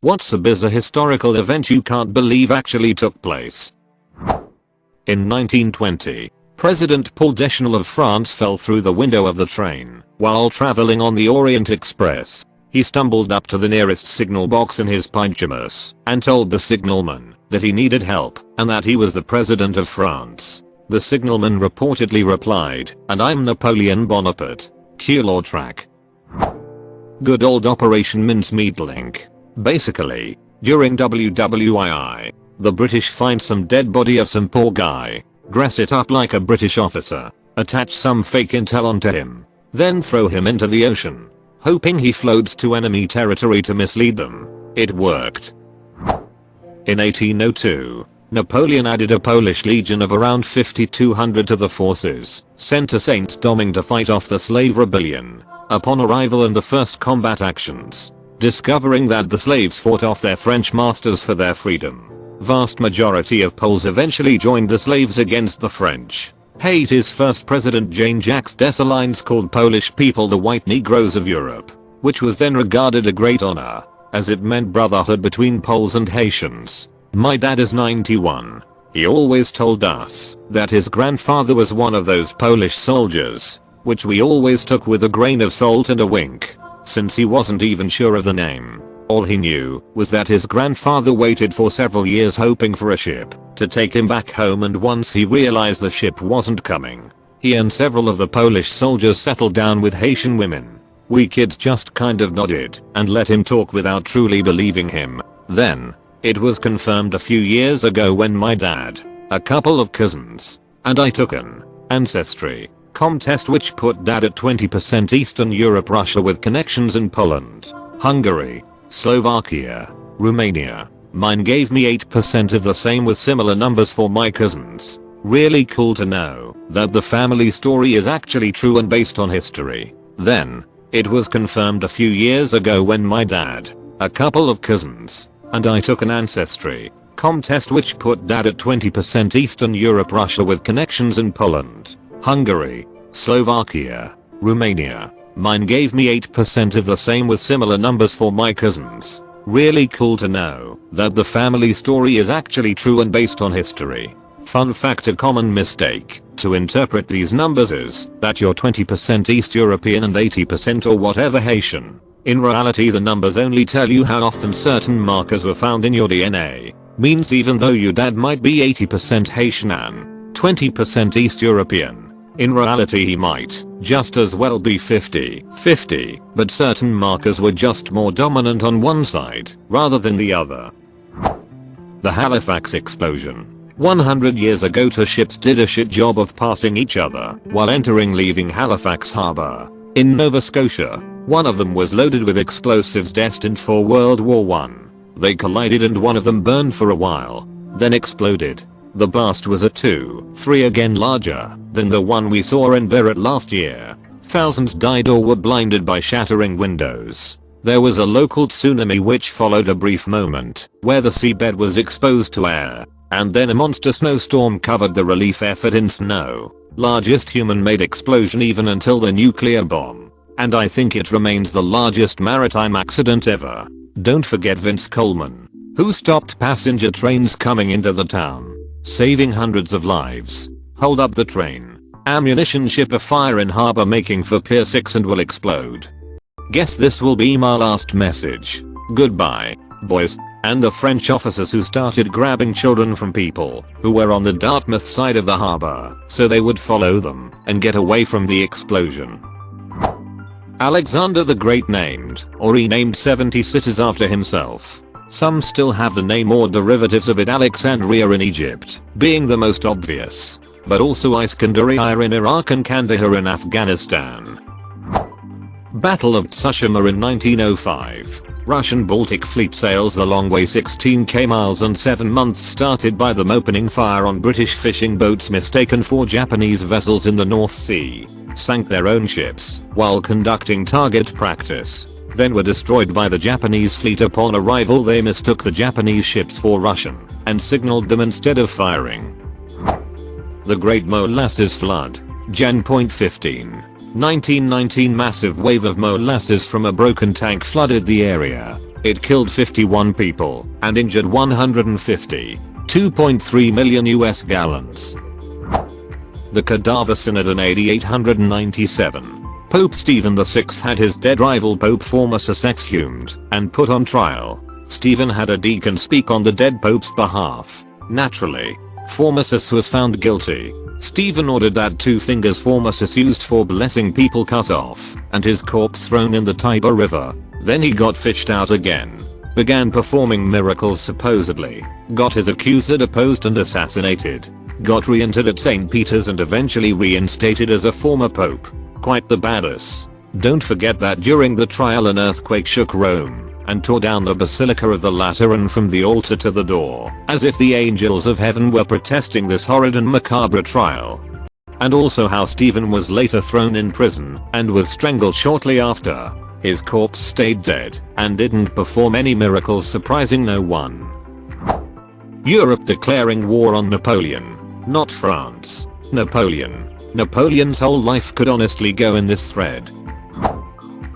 What's a bizarre historical event you can't believe actually took place? In 1920, President Paul Deschanel of France fell through the window of the train while traveling on the Orient Express. He stumbled up to the nearest signal box in his pyjamas and told the signalman that he needed help and that he was the President of France. The signalman reportedly replied, "And I'm Napoleon Bonaparte. Cue law track." Good old Operation Mincemeat link. Basically, during WWII, the British find some dead body of some poor guy, dress it up like a British officer, attach some fake intel onto him, then throw him into the ocean, hoping he floats to enemy territory to mislead them. It worked. In 1802, Napoleon added a Polish legion of around 5,200 to the forces sent to Saint Domingue to fight off the slave rebellion. Upon arrival in the first combat actions, discovering that the slaves fought off their French masters for their freedom, vast majority of Poles eventually joined the slaves against the French. Haiti's first president Jean-Jacques Dessalines called Polish people the white Negroes of Europe, which was then regarded a great honor, as it meant brotherhood between Poles and Haitians. My dad is 91. He always told us that his grandfather was one of those Polish soldiers, which we always took with a grain of salt and a wink, since he wasn't even sure of the name. All he knew was that his grandfather waited for several years hoping for a ship to take him back home, and once he realized the ship wasn't coming, he and several of the Polish soldiers settled down with Haitian women. We kids just kind of nodded and let him talk without truly believing him. Then, it was confirmed a few years ago when my dad, a couple of cousins, and I took an ancestry.com test which put dad at 20% Eastern Europe, Russia with connections in Poland, Hungary, Slovakia, Romania. Mine gave me 8% of the same with similar numbers for my cousins. Really cool to know that the family story is actually true and based on history. Then, it was confirmed a few years ago when my dad, a couple of cousins, and I took an ancestry.com test which put dad at 20% Eastern Europe, Russia with connections in Poland, Hungary, Slovakia, Romania. Mine gave me 8% of the same with similar numbers for my cousins. Really cool to know that the family story is actually true and based on history. Fun fact: a common mistake to interpret these numbers is that you're 20% East European and 80% or whatever Haitian. In reality, the numbers only tell you how often certain markers were found in your DNA. Means even though your dad might be 80% Haitian and 20% East European, in reality he might just as well be 50-50, but certain markers were just more dominant on one side rather than the other. The Halifax explosion. 100 years ago, two ships did a shit job of passing each other while leaving Halifax Harbor in Nova Scotia. One of them was loaded with explosives destined for World War I. They collided and one of them burned for a while, then exploded. The blast was a 2-3 again larger than the one we saw in Beirut last year. Thousands died or were blinded by shattering windows. There was a local tsunami which followed a brief moment where the seabed was exposed to air, and then a monster snowstorm covered the relief effort in snow. Largest human-made explosion even until the nuclear bomb. And I think it remains the largest maritime accident ever. Don't forget Vince Coleman, who stopped passenger trains coming into the town, saving hundreds of lives. Hold up the train. Ammunition ship afire in harbor making for Pier 6 and will explode. Guess this will be my last message. Goodbye, boys. And the French officers who started grabbing children from people who were on the Dartmouth side of the harbor so they would follow them and get away from the explosion. Alexander the Great named or renamed 70 cities after himself. Some still have the name or derivatives of it, Alexandria in Egypt being the most obvious, but also Iskandariya in Iraq and Kandahar in Afghanistan. Battle of Tsushima in 1905. Russian Baltic Fleet sails the long way 16 miles and 7 months, started by them opening fire on British fishing boats mistaken for Japanese vessels in the North Sea, sank their own ships while conducting target practice, then were destroyed by the Japanese fleet. Upon arrival they mistook the Japanese ships for Russian and signaled them instead of firing. The Great Molasses Flood. Jan. 15. 1919 massive wave of molasses from a broken tank flooded the area, It killed 51 people and injured 150. 2.3 million US gallons. The Cadaver Synod in AD 897. Pope Stephen VI had his dead rival Pope Formosus exhumed and put on trial. Stephen had a deacon speak on the dead pope's behalf. Naturally, Formosus was found guilty. Stephen ordered that 2 fingers Formosus used for blessing people cut off and his corpse thrown in the Tiber River. Then he got fished out again. Began performing miracles supposedly. Got his accuser deposed and assassinated. Got re-entered at St. Peter's and eventually reinstated as a former pope. Quite the badass. Don't forget that during the trial an earthquake shook Rome and tore down the Basilica of the Lateran from the altar to the door, as if the angels of heaven were protesting this horrid and macabre trial. And also how Stephen was later thrown in prison and was strangled shortly after. His corpse stayed dead and didn't perform any miracles, surprising no one. Europe declaring war on Napoleon. Not France. Napoleon. Napoleon's whole life could honestly go in this thread.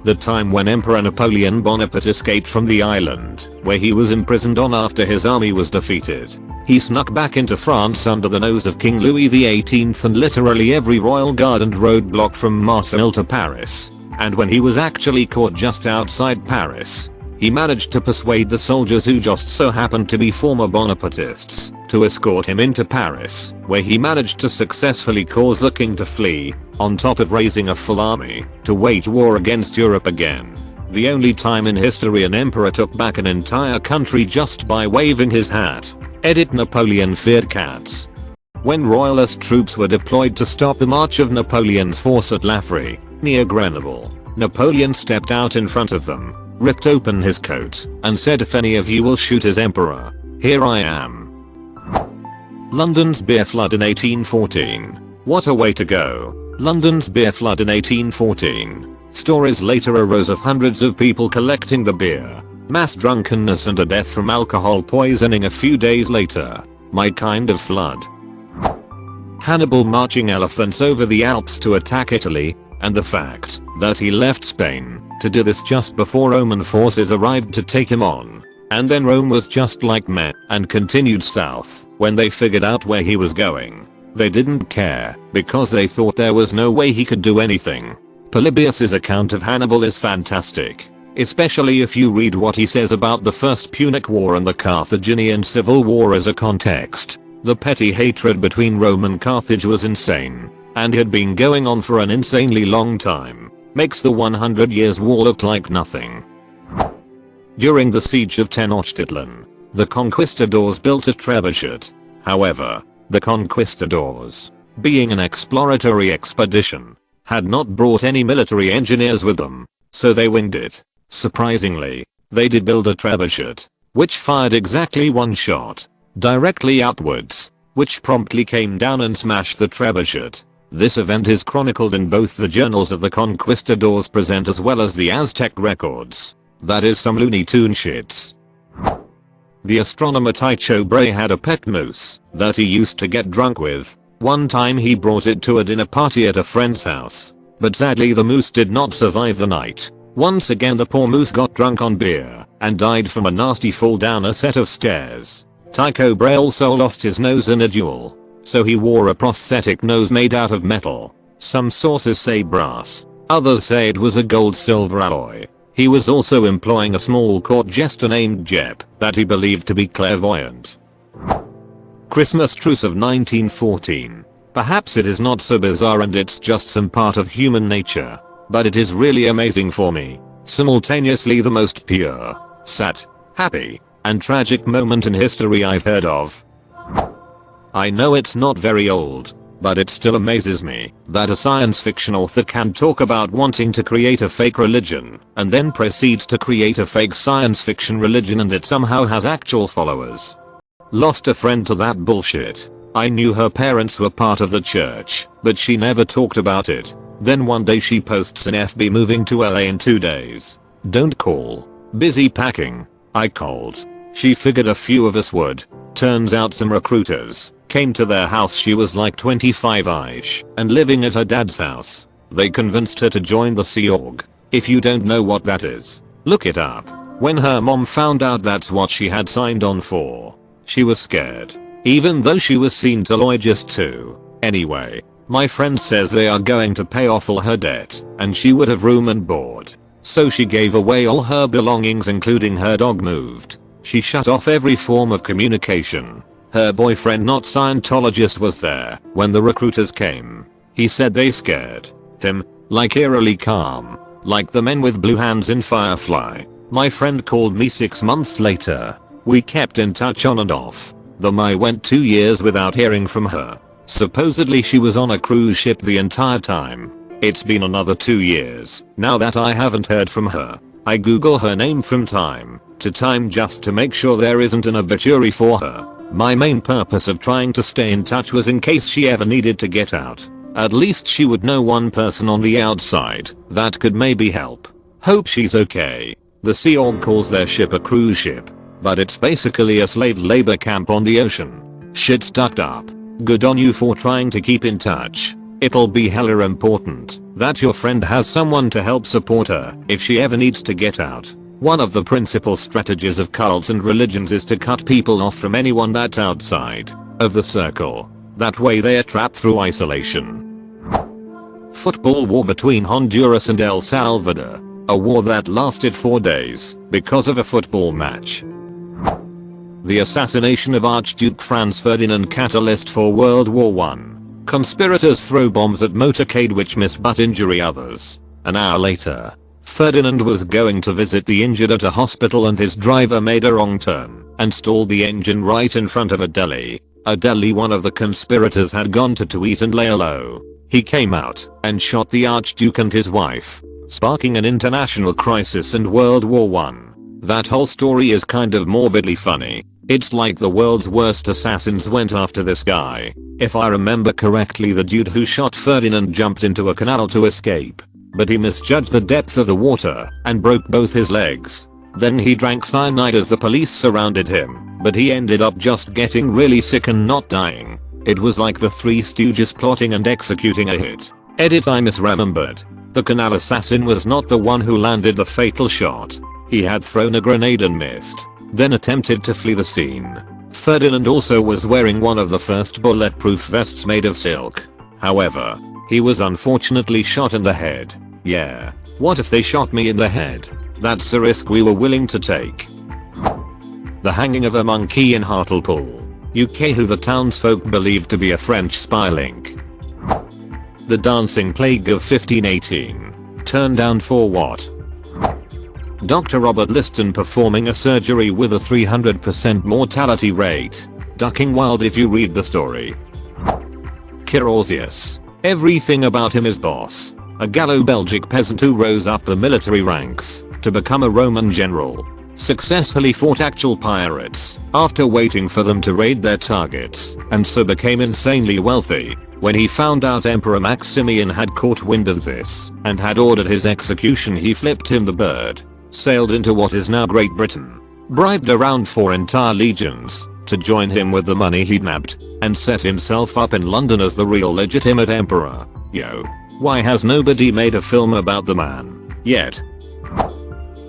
The time when Emperor Napoleon Bonaparte escaped from the island, where he was imprisoned on after his army was defeated. He snuck back into France under the nose of King Louis XVIII and literally every royal guard and roadblock from Marseille to Paris. And when he was actually caught just outside Paris, he managed to persuade the soldiers, who just so happened to be former Bonapartists, to escort him into Paris, where he managed to successfully cause the king to flee, on top of raising a full army to wage war against Europe again. The only time in history an emperor took back an entire country just by waving his hat. Edit: Napoleon feared cats. When royalist troops were deployed to stop the march of Napoleon's force at Lafray, near Grenoble, Napoleon stepped out in front of them, ripped open his coat, and said, "If any of you will shoot his emperor, here I am." London's beer flood in 1814. What a way to go. London's beer flood in 1814. Stories later arose of hundreds of people collecting the beer, mass drunkenness and a death from alcohol poisoning a few days later. My kind of flood. Hannibal marching elephants over the Alps to attack Italy, and the fact that he left Spain to do this just before Roman forces arrived to take him on. And then Rome was just like meh and continued south when they figured out where he was going. They didn't care because they thought there was no way he could do anything. Polybius's account of Hannibal is fantastic, especially if you read what he says about the First Punic War and the Carthaginian Civil War as a context. The petty hatred between Rome and Carthage was insane, and had been going on for an insanely long time. Makes the 100 Years' War look like nothing. During the siege of Tenochtitlan, the Conquistadors built a trebuchet. However, the Conquistadors, being an exploratory expedition, had not brought any military engineers with them, so they winged it. Surprisingly, they did build a trebuchet, which fired exactly one shot, directly outwards, which promptly came down and smashed the trebuchet. This event is chronicled in both the journals of the Conquistadors present as well as the Aztec records. That is some Looney Tune shits. The astronomer Tycho Brahe had a pet moose that he used to get drunk with. One time he brought it to a dinner party at a friend's house, but sadly the moose did not survive the night. Once again the poor moose got drunk on beer and died from a nasty fall down a set of stairs. Tycho Brahe also lost his nose in a duel, so he wore a prosthetic nose made out of metal. Some sources say brass, others say it was a gold-silver alloy. He was also employing a small court jester named Jep that he believed to be clairvoyant. Christmas truce of 1914. Perhaps it is not so bizarre and it's just some part of human nature, but it is really amazing for me. Simultaneously the most pure, sad, happy, and tragic moment in history I've heard of. I know it's not very old, but it still amazes me that a science fiction author can talk about wanting to create a fake religion and then proceeds to create a fake science fiction religion and it somehow has actual followers. Lost a friend to that bullshit. I knew her parents were part of the church, but she never talked about it. Then one day she posts an FB moving to LA in 2 days. Don't call. Busy packing. I called. She figured a few of us would. Turns out some recruiters came to their house. She was like 25ish and living at her dad's house. They convinced her to join the Sea Org. If you don't know what that is, look it up. When her mom found out that's what she had signed on for, she was scared. Even though she was Scientologist too. Anyway, my friend says they are going to pay off all her debt and she would have room and board. So she gave away all her belongings including her dog moved. She shut off every form of communication. Her boyfriend, not Scientologist, was there when the recruiters came. He said they scared him, like eerily calm, like the men with blue hands in Firefly. My friend called me 6 months later. We kept in touch on and off. Though I went 2 years without hearing from her. Supposedly she was on a cruise ship the entire time. It's been another 2 years now that I haven't heard from her. I Google her name from time to time just to make sure there isn't an obituary for her. My main purpose of trying to stay in touch was in case she ever needed to get out. At least she would know one person on the outside that could maybe help. Hope she's okay. The Sea Org calls their ship a cruise ship, but it's basically a slave labor camp on the ocean. Shit's tucked up. Good on you for trying to keep in touch. It'll be hella important that your friend has someone to help support her if she ever needs to get out. One of the principal strategies of cults and religions is to cut people off from anyone that's outside of the circle. That way they are trapped through isolation. Football war between Honduras and El Salvador. A war that lasted 4 days because of a football match. The assassination of Archduke Franz Ferdinand, catalyst for World War I. Conspirators throw bombs at motorcade which miss but injure others. An hour later, Ferdinand was going to visit the injured at a hospital and his driver made a wrong turn and stalled the engine right in front of a deli. A deli one of the conspirators had gone to eat and lay low. He came out and shot the Archduke and his wife, sparking an international crisis and World War I. That whole story is kind of morbidly funny. It's like the world's worst assassins went after this guy. If I remember correctly, the dude who shot Ferdinand jumped into a canal to escape, but he misjudged the depth of the water and broke both his legs. Then he drank cyanide as the police surrounded him, but he ended up just getting really sick and not dying. It was like the Three Stooges plotting and executing a hit. Edit: I misremembered. The canal assassin was not the one who landed the fatal shot. He had thrown a grenade and missed, then attempted to flee the scene. Ferdinand also was wearing one of the first bulletproof vests made of silk. However, he was unfortunately shot in the head. Yeah, what if they shot me in the head? That's a risk we were willing to take. The hanging of a monkey in Hartlepool, UK, who the townsfolk believed to be a French spy link. The dancing plague of 1518. Turned down for what? Dr. Robert Liston performing a surgery with a 300% mortality rate. Ducking wild if you read the story. Carausius. Everything about him is boss. A Gallo-Belgic peasant who rose up the military ranks to become a Roman general. Successfully fought actual pirates after waiting for them to raid their targets, and so became insanely wealthy. When he found out Emperor Maximian had caught wind of this and had ordered his execution, he flipped him the bird, sailed into what is now Great Britain, bribed around 4 entire legions to join him with the money he'd nabbed, and set himself up in London as the real legitimate emperor. Yo, why has nobody made a film about the man yet?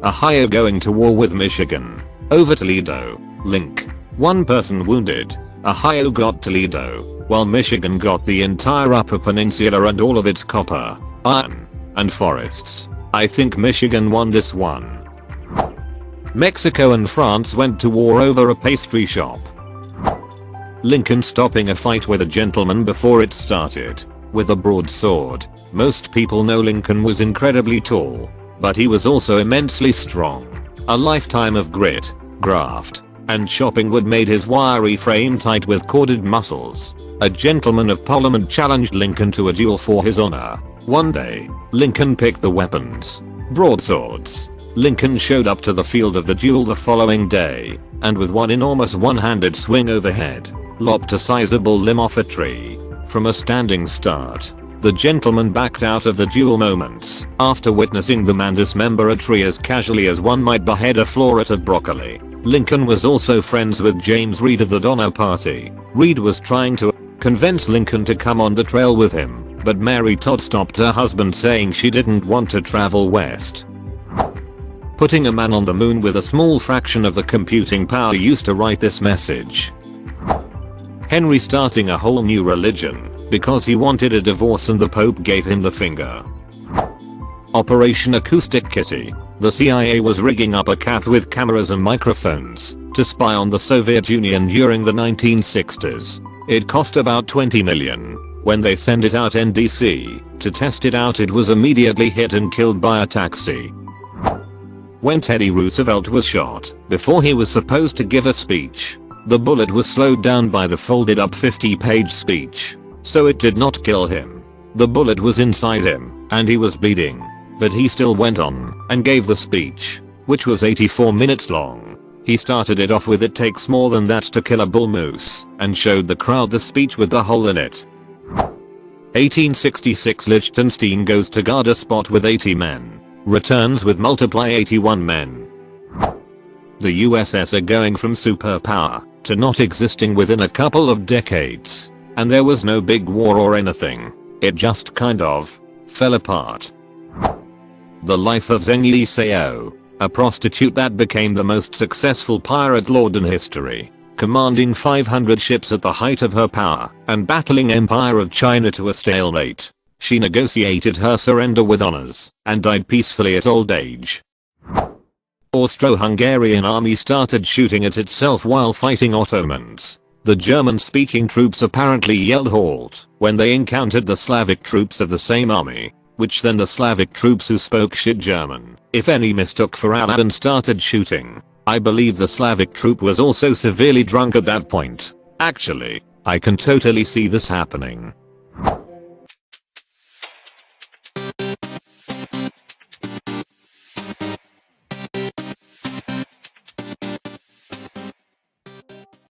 Ohio going to war with Michigan over Toledo. Link. One person wounded. Ohio got Toledo, while Michigan got the entire Upper Peninsula and all of its copper, iron, and forests. I think Michigan won this one. Mexico and France went to war over a pastry shop. Lincoln stopping a fight with a gentleman before it started with a broadsword. Most people know Lincoln was incredibly tall, but he was also immensely strong. A lifetime of grit, graft, and chopping wood made his wiry frame tight with corded muscles. A gentleman of Parliament challenged Lincoln to a duel for his honor. One day, Lincoln picked the weapons. Broadswords. Lincoln showed up to the field of the duel the following day, and with one enormous one-handed swing overhead, lopped a sizable limb off a tree. From a standing start, the gentleman backed out of the duel moments after witnessing the man dismember a tree as casually as one might behead a floret of broccoli. Lincoln was also friends with James Reed of the Donner Party. Reed was trying to convince Lincoln to come on the trail with him, but Mary Todd stopped her husband, saying she didn't want to travel west. Putting a man on the moon with a small fraction of the computing power used to write this message. Henry starting a whole new religion because he wanted a divorce and the Pope gave him the finger. Operation Acoustic Kitty. The CIA was rigging up a cat with cameras and microphones to spy on the Soviet Union during the 1960s. It cost about 20 million. When they sent it out NDC to test it out, it was immediately hit and killed by a taxi. When Teddy Roosevelt was shot before he was supposed to give a speech, the bullet was slowed down by the folded up 50-page speech, so it did not kill him. The bullet was inside him and he was bleeding, but he still went on and gave the speech, which was 84 minutes long. He started it off with "It takes more than that to kill a bull moose," and showed the crowd the speech with the hole in it. 1866 Liechtenstein goes to guard a spot with 80 men. Returns with multiply 81 men. The USSR going from superpower to not existing within a couple of decades. And there was no big war or anything. It just kind of fell apart. The life of Zheng Yiseo, a prostitute that became the most successful pirate lord in history, commanding 500 ships at the height of her power and battling Empire of China to a stalemate. She negotiated her surrender with honors and died peacefully at old age. Austro-Hungarian army started shooting at itself while fighting Ottomans. The German-speaking troops apparently yelled halt when they encountered the Slavic troops of the same army, which then the Slavic troops who spoke shit German, if any, mistook for Arab and started shooting. I believe the Slavic troop was also severely drunk at that point. Actually, I can totally see this happening.